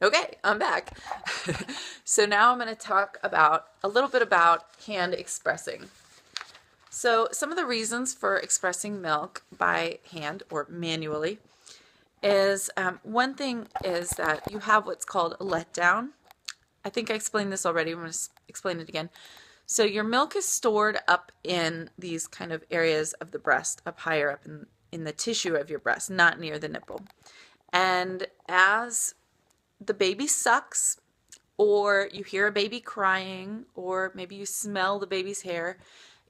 Okay, I'm back. So now I'm going to talk about a little bit about hand expressing. So some of the reasons for expressing milk by hand or manually is one thing is that you have what's called a letdown. I think I explained this already. I'm going to explain it again. So your milk is stored up in these kind of areas of the breast, up higher up in the tissue of your breast, not near the nipple. And as the baby sucks, or you hear a baby crying, or maybe you smell the baby's hair,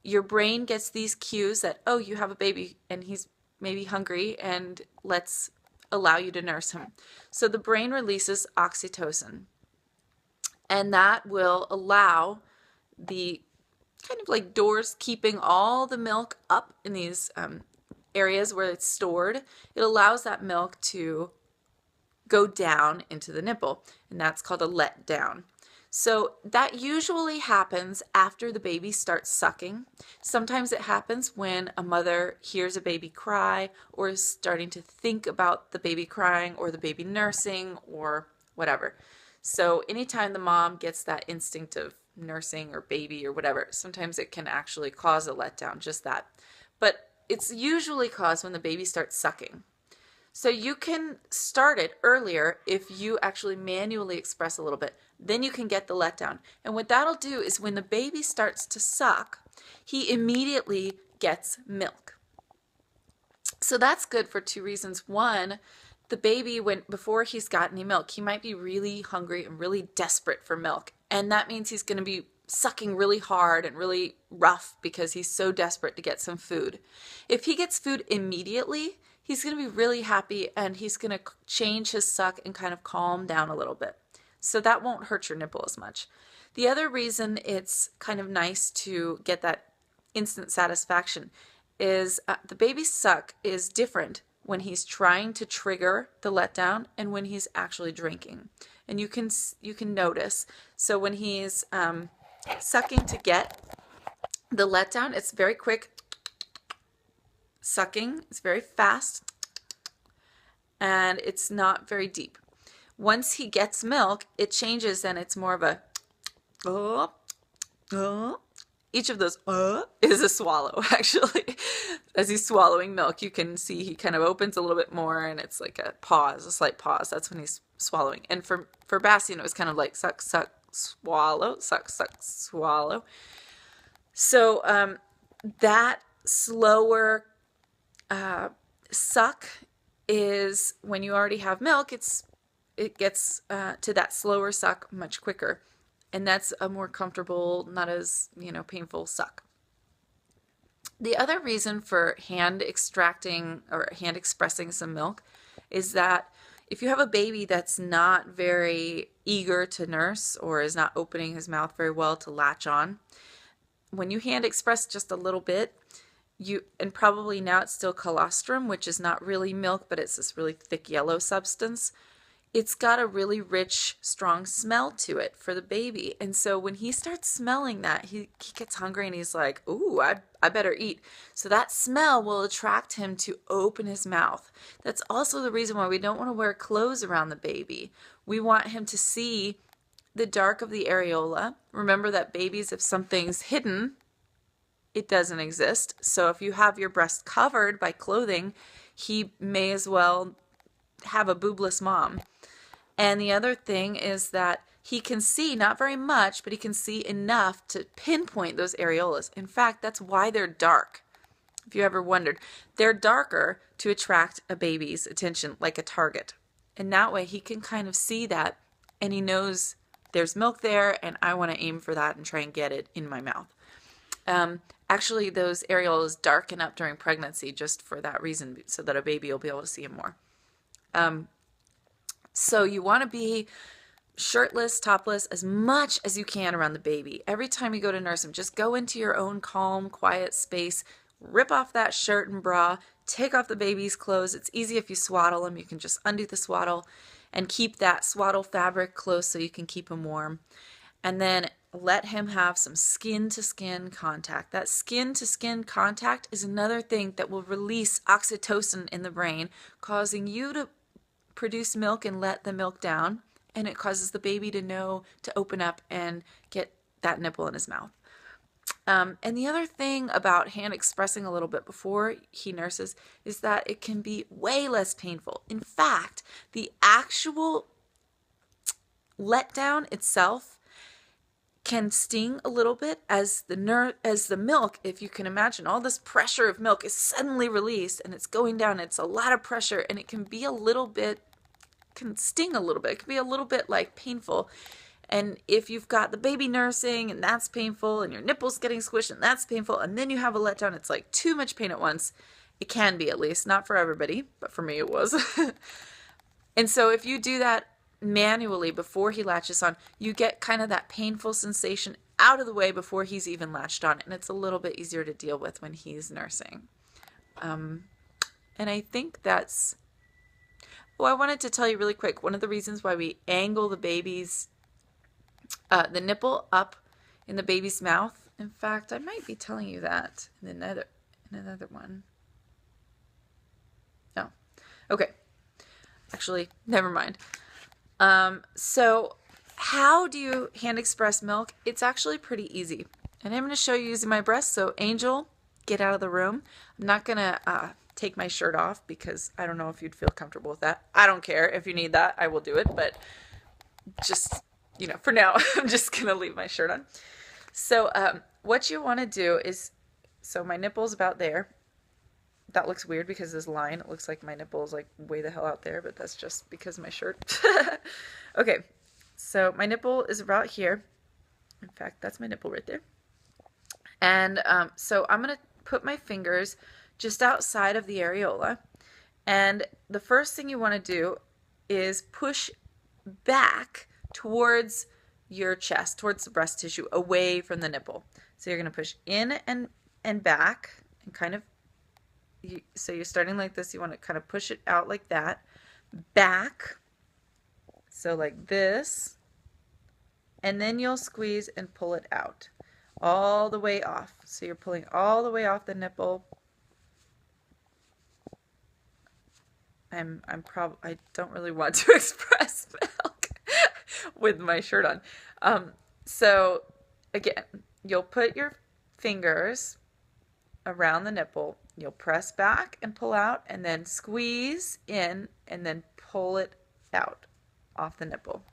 your brain gets these cues that, oh, you have a baby and he's maybe hungry, and let's allow you to nurse him. So the brain releases oxytocin, and that will allow the kind of like doors keeping all the milk up in these areas where it's stored. It allows that milk to go down into the nipple, and that's called a letdown. So that usually happens after the baby starts sucking. Sometimes it happens when a mother hears a baby cry or is starting to think about the baby crying or the baby nursing or whatever. So anytime the mom gets that instinct of nursing or baby or whatever, sometimes it can actually cause a letdown, just that. But it's usually caused when the baby starts sucking. So you can start it earlier if you actually manually express a little bit. Then you can get the letdown. And what that'll do is when the baby starts to suck, he immediately gets milk. So that's good for two reasons. One, the baby, before he's got any milk, he might be really hungry and really desperate for milk. And that means he's going to be sucking really hard and really rough because he's so desperate to get some food. If he gets food immediately, he's going to be really happy and he's going to change his suck and kind of calm down a little bit. So that won't hurt your nipple as much. The other reason it's kind of nice to get that instant satisfaction is the baby's suck is different when he's trying to trigger the letdown and when he's actually drinking. And you can notice. So when he's sucking to get the letdown, it's very quick sucking. It's very fast, and it's not very deep. Once he gets milk, it changes, and it's more of a each of those is a swallow, actually. As he's swallowing milk, you can see he kind of opens a little bit more, and it's like a pause, a slight pause. That's when he's swallowing. And for Bastian, it was kind of like suck, suck, swallow, suck, suck, swallow. So that slower suck is when you already have milk, it gets to that slower suck much quicker. And that's a more comfortable, not as, painful suck. The other reason for hand extracting or hand expressing some milk is that if you have a baby that's not very eager to nurse or is not opening his mouth very well to latch on, when you hand express just a little bit, and probably now it's still colostrum, which is not really milk, but it's this really thick yellow substance. It's got a really rich, strong smell to it for the baby. And so when he starts smelling that, he gets hungry and he's like, ooh, I better eat. So that smell will attract him to open his mouth. That's also the reason why we don't want to wear clothes around the baby. We want him to see the dark of the areola. Remember that babies, if something's hidden, it doesn't exist. So if you have your breast covered by clothing, he may as well have a boobless mom. And the other thing is that he can see, not very much, but he can see enough to pinpoint those areolas. In fact, that's why they're dark. If you ever wondered, they're darker to attract a baby's attention, like a target. And that way he can kind of see that, and he knows there's milk there, and I want to aim for that and try and get it in my mouth. Actually, those areolas darken up during pregnancy just for that reason, so that a baby will be able to see them more. So you want to be shirtless, topless, as much as you can around the baby. Every time you go to nurse him, just go into your own calm, quiet space, rip off that shirt and bra, take off the baby's clothes. It's easy if you swaddle him. You can just undo the swaddle and keep that swaddle fabric close so you can keep him warm. And then let him have some skin-to-skin contact. That skin-to-skin contact is another thing that will release oxytocin in the brain, causing you to produce milk and let the milk down, and it causes the baby to know to open up and get that nipple in his mouth. And the other thing about hand expressing a little bit before he nurses is that it can be way less painful. In fact, the actual letdown itself can sting a little bit as the milk, if you can imagine, all this pressure of milk is suddenly released and it's going down. It's a lot of pressure, and it can be a little bit, can sting a little bit. It can be a little bit like painful. And if you've got the baby nursing and that's painful, and your nipples getting squished and that's painful, and then you have a letdown, it's like too much pain at once. It can be, at least, not for everybody, but for me it was. And so if you do that manually before he latches on, you get kind of that painful sensation out of the way before he's even latched on, and it's a little bit easier to deal with when he's nursing. And I think that's, I wanted to tell you really quick, one of the reasons why we angle the baby's the nipple up in the baby's mouth. In fact, I might be telling you that in another one. Oh, okay. Actually, never mind. So how do you hand express milk? It's actually pretty easy. And I'm going to show you using my breast. So Angel, get out of the room. I'm not going to take my shirt off because I don't know if you'd feel comfortable with that. I don't care. If you need that, I will do it. But just, for now, I'm just going to leave my shirt on. So what you want to do is, so my nipple's about there. That looks weird because this line, it looks like my nipple is like way the hell out there, but that's just because of my shirt. Okay, so my nipple is about here. In fact, that's my nipple right there. And so I'm going to put my fingers just outside of the areola. And the first thing you want to do is push back towards your chest, towards the breast tissue, away from the nipple. So you're going to push in and back, and kind of, so you're starting like this. You want to kind of push it out like that, back, so like this, and then you'll squeeze and pull it out all the way off. So you're pulling all the way off the nipple. I don't really want to express milk with my shirt on. So again, you'll put your fingers around the nipple, you'll press back and pull out, and then squeeze in and then pull it out off the nipple.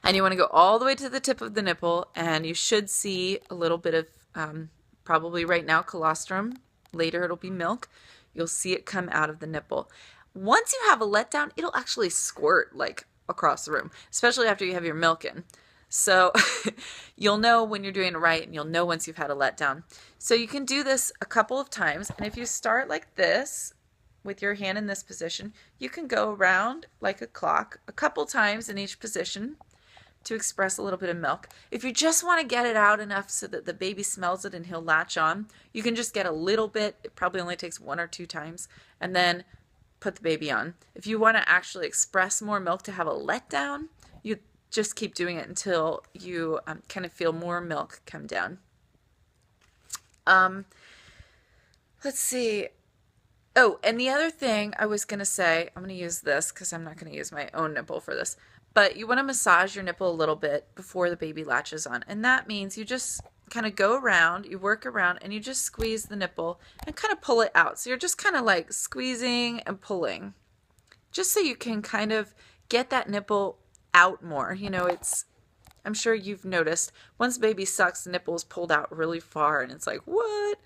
And you want to go all the way to the tip of the nipple, and you should see a little bit of, probably right now, colostrum. Later it'll be milk. You'll see it come out of the nipple. Once you have a letdown, it'll actually squirt like across the room, especially after you have your milk in. So you'll know when you're doing it right, and you'll know once you've had a letdown. So you can do this a couple of times, and if you start like this with your hand in this position, you can go around like a clock a couple times in each position to express a little bit of milk. If you just want to get it out enough so that the baby smells it and he'll latch on, you can just get a little bit. It probably only takes 1 or 2 times, and then put the baby on. If you want to actually express more milk to have a letdown, you just keep doing it until you kind of feel more milk come down. Let's see. Oh, and the other thing I was going to say, I'm going to use this because I'm not going to use my own nipple for this, but you want to massage your nipple a little bit before the baby latches on. And that means you just kind of go around, you work around, and you just squeeze the nipple and kind of pull it out. So you're just kind of like squeezing and pulling, just so you can kind of get that nipple out more. I'm sure you've noticed once baby sucks, the nipple is pulled out really far, and it's like, what?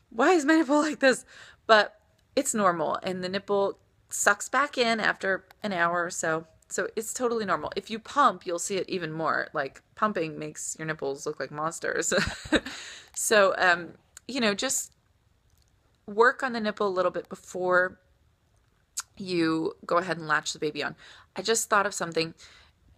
Why is my nipple like this? But it's normal, and the nipple sucks back in after an hour or so. So it's totally normal. If you pump, you'll see it even more. Like, pumping makes your nipples look like monsters. So, just work on the nipple a little bit before you go ahead and latch the baby on. I just thought of something.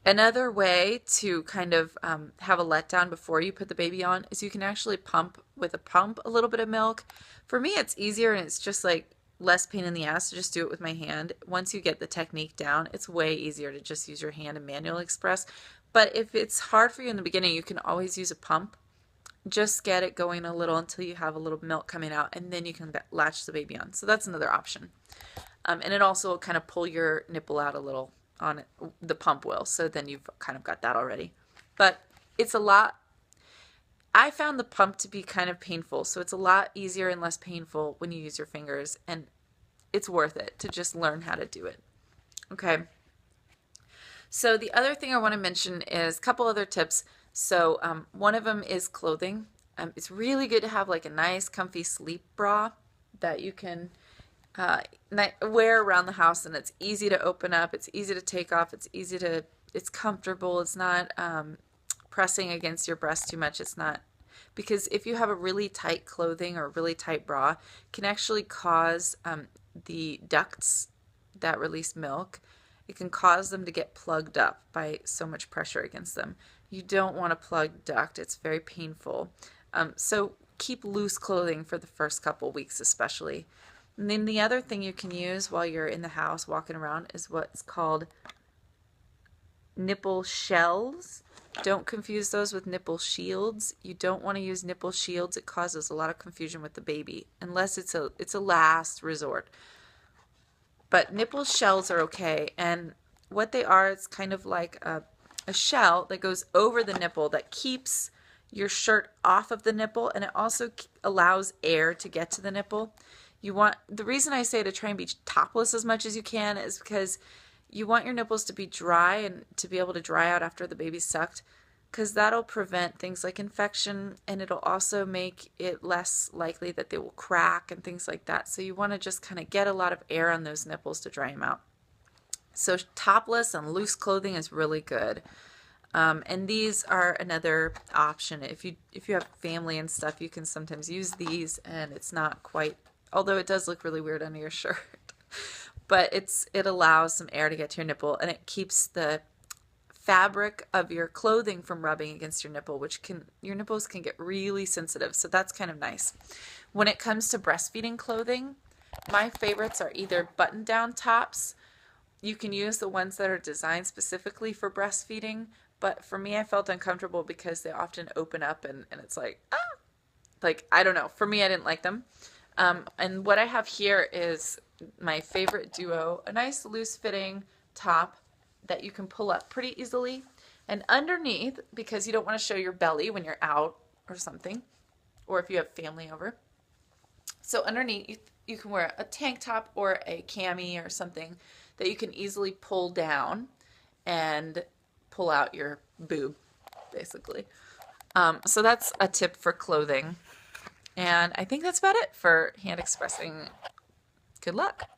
Another way to kind of have a letdown before you put the baby on is you can actually pump with a pump a little bit of milk. For me, it's easier, and it's just like less pain in the ass to just do it with my hand. Once you get the technique down, it's way easier to just use your hand and manually express. But if it's hard for you in the beginning, you can always use a pump. Just get it going a little until you have a little milk coming out, and then you can latch the baby on. So that's another option. And it also will kind of pull your nipple out a little on it. The pump will. So then you've kind of got that already. But it's a lot. I found the pump to be kind of painful. So it's a lot easier and less painful when you use your fingers. And it's worth it to just learn how to do it. Okay. So the other thing I want to mention is a couple other tips. So one of them is clothing. It's really good to have like a nice comfy sleep bra that you can wear around the house, and it's easy to open up, it's easy to take off, it's comfortable, it's not pressing against your breast too much. It's not, because if you have a really tight clothing or a really tight bra, it can actually cause the ducts that release milk, it can cause them to get plugged up by so much pressure against them. You don't want a plugged duct. It's very painful. So keep loose clothing for the first couple weeks especially. And then the other thing you can use while you're in the house walking around is what's called nipple shells. Don't confuse those with nipple shields. You don't want to use nipple shields. It causes a lot of confusion with the baby, unless it's a last resort. But nipple shells are okay, and what they are, it's kind of like a shell that goes over the nipple that keeps your shirt off of the nipple, and it also allows air to get to the nipple. The reason I say to try and be topless as much as you can is because you want your nipples to be dry and to be able to dry out after the baby's sucked, because that'll prevent things like infection, and it'll also make it less likely that they will crack and things like that. So you want to just kind of get a lot of air on those nipples to dry them out. So topless and loose clothing is really good. And these are another option. If you have family and stuff, you can sometimes use these, and it's not quite, although it does look really weird under your shirt, but it allows some air to get to your nipple, and it keeps the fabric of your clothing from rubbing against your nipple, your nipples can get really sensitive. So that's kind of nice. When it comes to breastfeeding clothing, my favorites are either button-down tops. You can use the ones that are designed specifically for breastfeeding, but for me, I felt uncomfortable because they often open up and it's like, I don't know. For me, I didn't like them. And what I have here is my favorite duo, a nice loose-fitting top that you can pull up pretty easily. And underneath, because you don't want to show your belly when you're out or something, or if you have family over. So underneath, you can wear a tank top or a cami or something that you can easily pull down and pull out your boob, basically. So that's a tip for clothing. And I think that's about it for hand expressing. Good luck.